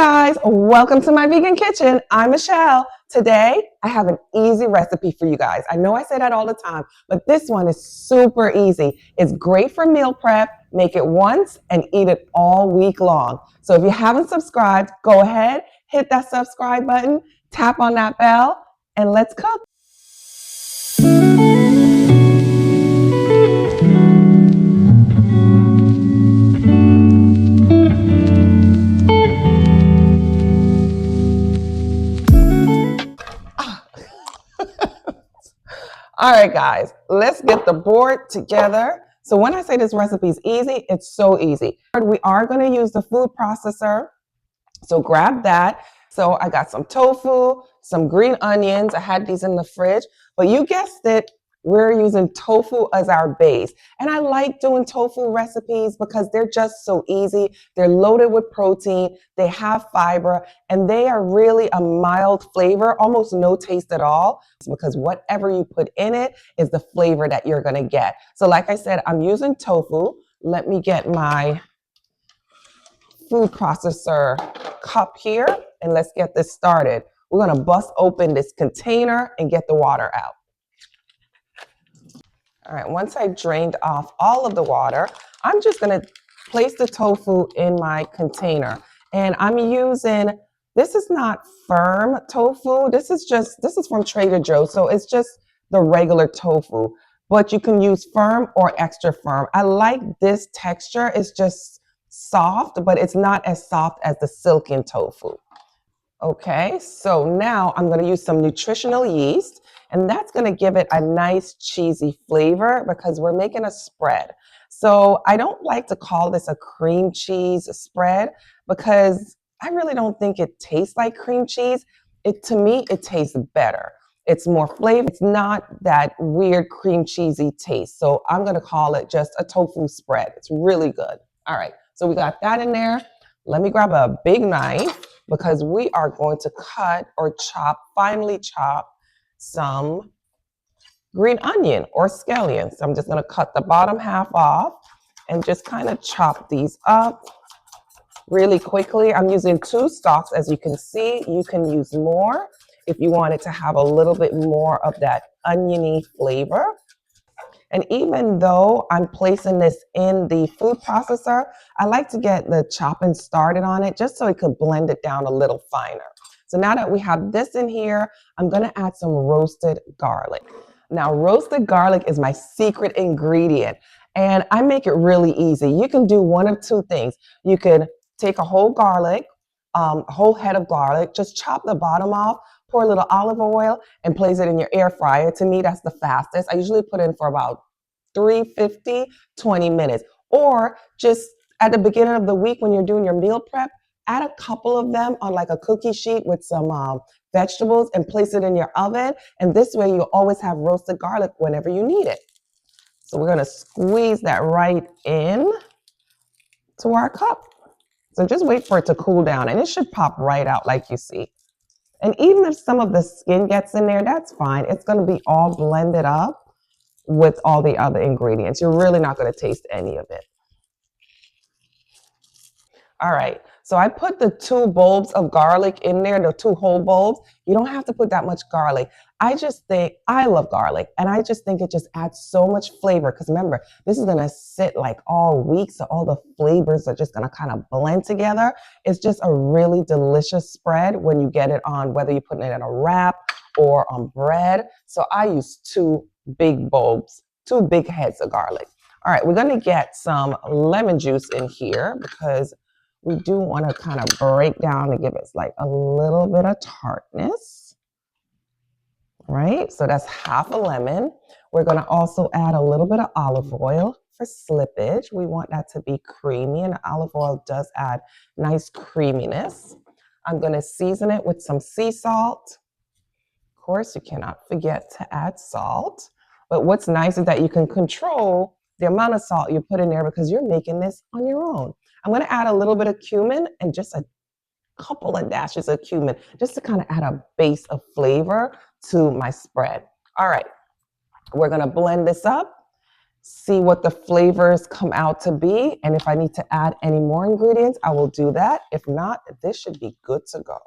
guys, welcome to my vegan kitchen. I'm Michelle. Today, I have an easy recipe for you guys. I know I say that all the time, but this one is super easy. It's great for meal prep. Make it once and eat it all week long. So if you haven't subscribed, go ahead, hit that subscribe button, tap on that bell, and let's cook. All right, guys, let's get the board together. So when I say this recipe is easy, it's so easy. We are going to use the food processor. So grab that. So I got some tofu, some green onions. I had these in the fridge, but you guessed it, we're using tofu as our base. And I like doing tofu recipes because they're just so easy. They're loaded with protein, they have fiber, and they are really a mild flavor, almost no taste at all, because whatever you put in it is the flavor that you're gonna get. So like I said, I'm using tofu. Let me get my food processor cup here and let's get this started. We're gonna bust open this container and get the water out. All right, once I drained off all of the water, I'm just gonna place the tofu in my container. And I'm using, this is not firm tofu. This is from Trader Joe's. So it's just the regular tofu, but you can use firm or extra firm. I like this texture. It's just soft, but it's not as soft as the silken tofu. Okay, so now I'm gonna use some nutritional yeast, and that's gonna give it a nice cheesy flavor because we're making a spread. So I don't like to call this a cream cheese spread because I really don't think it tastes like cream cheese. To me, it tastes better. It's more flavor. It's not that weird cream cheesy taste. So I'm gonna call it just a tofu spread. It's really good. All right, so we got that in there. Let me grab a big knife because we are going to cut or finely chop some green onion or scallions. So I'm just gonna cut the bottom half off and just kind of chop these up really quickly. I'm using 2 stalks, as you can see. You can use more if you want it to have a little bit more of that oniony flavor. And even though I'm placing this in the food processor, I like to get the chopping started on it just so it could blend it down a little finer. So now that we have this in here, I'm gonna add some roasted garlic. Now, roasted garlic is my secret ingredient, and I make it really easy. You can do one of 2 things. You could take a whole garlic, whole head of garlic, just chop the bottom off, pour a little olive oil and place it in your air fryer. To me, that's the fastest. I usually put in for about 350, 20 minutes. Or just at the beginning of the week when you're doing your meal prep, add a couple of them on like a cookie sheet with some vegetables and place it in your oven. And this way you'll always have roasted garlic whenever you need it. So we're gonna squeeze that right in to our cup. So just wait for it to cool down and it should pop right out like you see. And even if some of the skin gets in there, that's fine. It's going to be all blended up with all the other ingredients. You're really not going to taste any of it. All right, so I put the 2 bulbs of garlic in there, the 2 whole bulbs. You don't have to put that much garlic. I love garlic, and I just think it just adds so much flavor because remember, this is gonna sit like all week, so all the flavors are just gonna kind of blend together. It's just a really delicious spread when you get it on, whether you're putting it in a wrap or on bread. So I use 2 big bulbs, 2 big heads of garlic. All right, we're gonna get some lemon juice in here because we do want to kind of break down and give it like a little bit of tartness, right? So that's half a lemon. We're going to also add a little bit of olive oil for slippage. We want that to be creamy, and olive oil does add nice creaminess. I'm going to season it with some sea salt. Of course, you cannot forget to add salt. But what's nice is that you can control the amount of salt you put in there because you're making this on your own. I'm going to add a little bit of cumin and just a couple of dashes of cumin just to kind of add a base of flavor to my spread. All right, we're going to blend this up see what the flavors come out to be. And if I need to add any more ingredients, I will do that. If not, this should be good to go.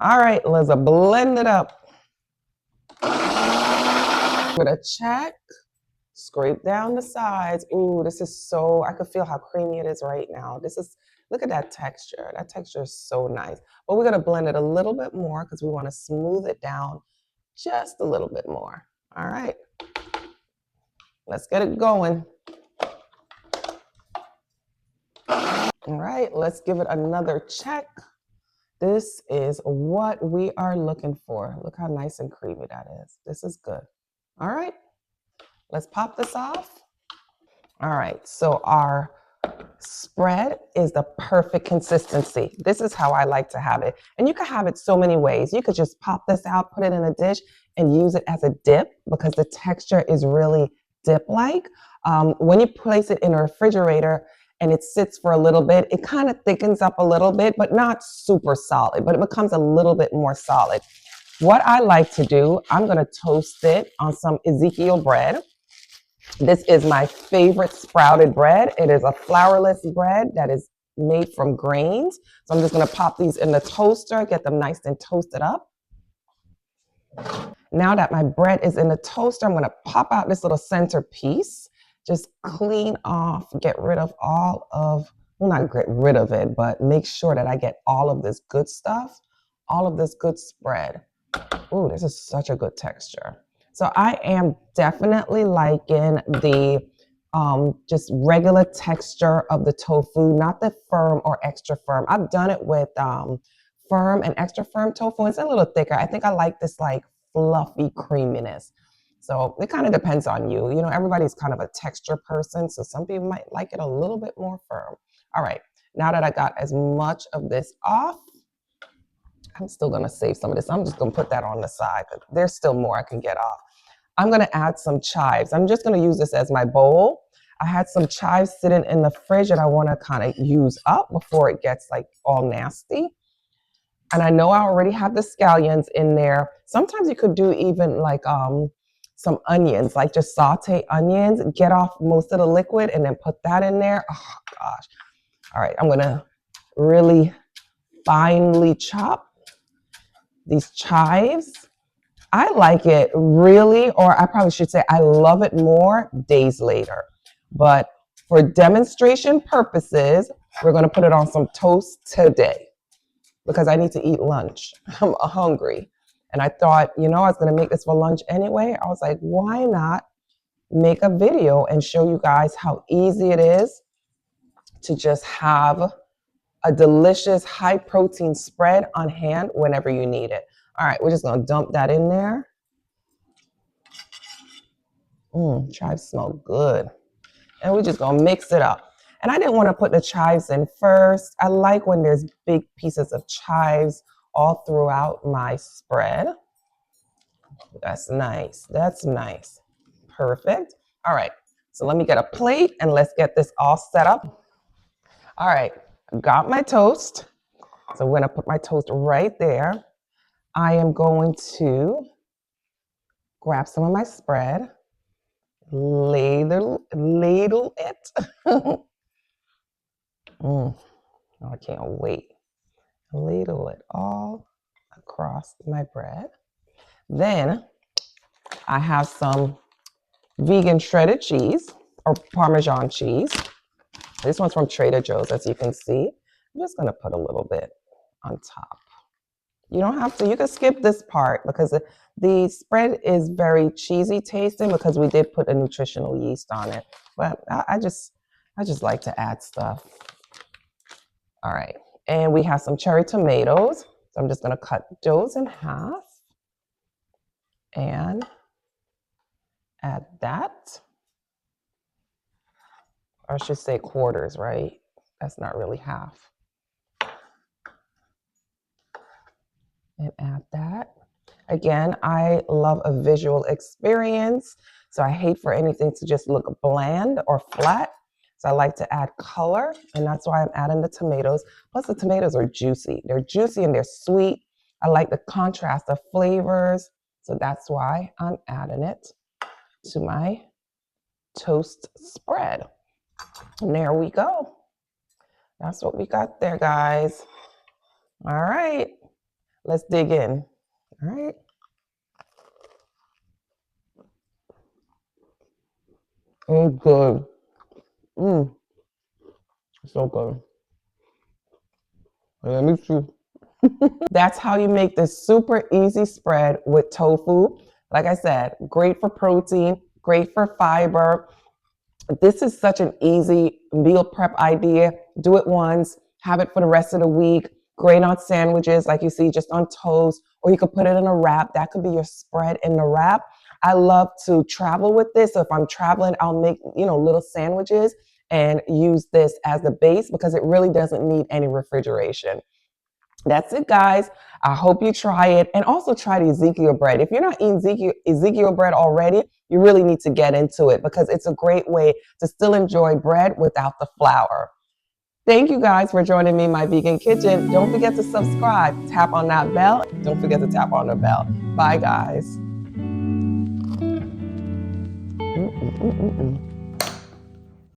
All right, let's blend it up. Give it a check. Scrape down the sides. Ooh, this is so, I can feel how creamy it is right now. Look at that texture. That texture is so nice. But we're gonna blend it a little bit more because we wanna smooth it down just a little bit more. All right, let's get it going. All right, let's give it another check. This is what we are looking for. Look how nice and creamy that is. This is good. All right, let's pop this off. All right, so our spread is the perfect consistency. This is how I like to have it. And you can have it so many ways. You could just pop this out, put it in a dish, and use it as a dip because the texture is really dip-like. When you place it in a refrigerator and it sits for a little bit, it kind of thickens up a little bit, but not super solid, but it becomes a little bit more solid. What I like to do, I'm going to toast it on some Ezekiel bread. This is my favorite sprouted bread. It is a flourless bread that is made from grains. So I'm just going to pop these in the toaster, get them nice and toasted up. Now that my bread is in the toaster, I'm going to pop out this little center piece. Just clean off, get rid of all of, well, not get rid of it, but make sure that I get all of this good stuff, all of this good spread. Ooh, this is such a good texture. So I am definitely liking the just regular texture of the tofu, not the firm or extra firm. I've done it with firm and extra firm tofu. It's a little thicker. I think I like this like fluffy creaminess. So it kind of depends on you. You know, everybody's kind of a texture person. So some people might like it a little bit more firm. All right, now that I got as much of this off, I'm still gonna save some of this. I'm just gonna put that on the side. There's still more I can get off. I'm gonna add some chives. I'm just gonna use this as my bowl. I had some chives sitting in the fridge that I wanna kind of use up before it gets like all nasty. And I know I already have the scallions in there. Sometimes you could do even like some onions, like just saute onions, get off most of the liquid and then put that in there. Oh gosh. All right, I'm gonna really finely chop these chives. I like it really, or I probably should say I love it more days later. But for demonstration purposes, we're going to put it on some toast today because I need to eat lunch. I'm hungry. And I thought, you know, I was going to make this for lunch anyway. I was like, why not make a video and show you guys how easy it is to just have a delicious high protein spread on hand whenever you need it. All right, we're just gonna dump that in there. Chives smell good. And we're just gonna mix it up. And I didn't want to put the chives in first. I like when there's big pieces of chives all throughout my spread. That's nice, that's nice. Perfect. All right, so let me get a plate and let's get this all set up. All right, got my toast. So I'm gonna put my toast right there. I am going to grab some of my spread, ladle it. Oh, I can't wait. Ladle it all across my bread. Then I have some vegan shredded cheese or Parmesan cheese. This one's from Trader Joe's, as you can see. I'm just gonna put a little bit on top. You don't have to, you can skip this part because the spread is very cheesy tasting because we did put a nutritional yeast on it. But I just like to add stuff. All right, and we have some cherry tomatoes. So I'm just gonna cut those in half and add that. Or I should say quarters, right? That's not really half. And add that. Again, I love a visual experience, so I hate for anything to just look bland or flat. So I like to add color, and that's why I'm adding the tomatoes. Plus the tomatoes are juicy. They're juicy and they're sweet. I like the contrast of flavors, so that's why I'm adding it to my toast spread. And there we go. That's what we got there, guys. All right, let's dig in. All right. Oh, good. Mmm, so good. Let me see. That's how you make this super easy spread with tofu. Like I said, great for protein, great for fiber. This is such an easy meal prep idea. Do it once, have it for the rest of the week. Great on sandwiches, like you see, just on toast, or you could put it in a wrap. That could be your spread in the wrap. I love to travel with this. So if I'm traveling, I'll make, little sandwiches and use this as the base because it really doesn't need any refrigeration. That's it, guys. I hope you try it, and also try the Ezekiel bread. If you're not eating Ezekiel bread already, you really need to get into it because it's a great way to still enjoy bread without the flour. Thank you guys for joining me in my vegan kitchen. Don't forget to subscribe. Tap on that bell. Don't forget to tap on the bell. Bye, guys.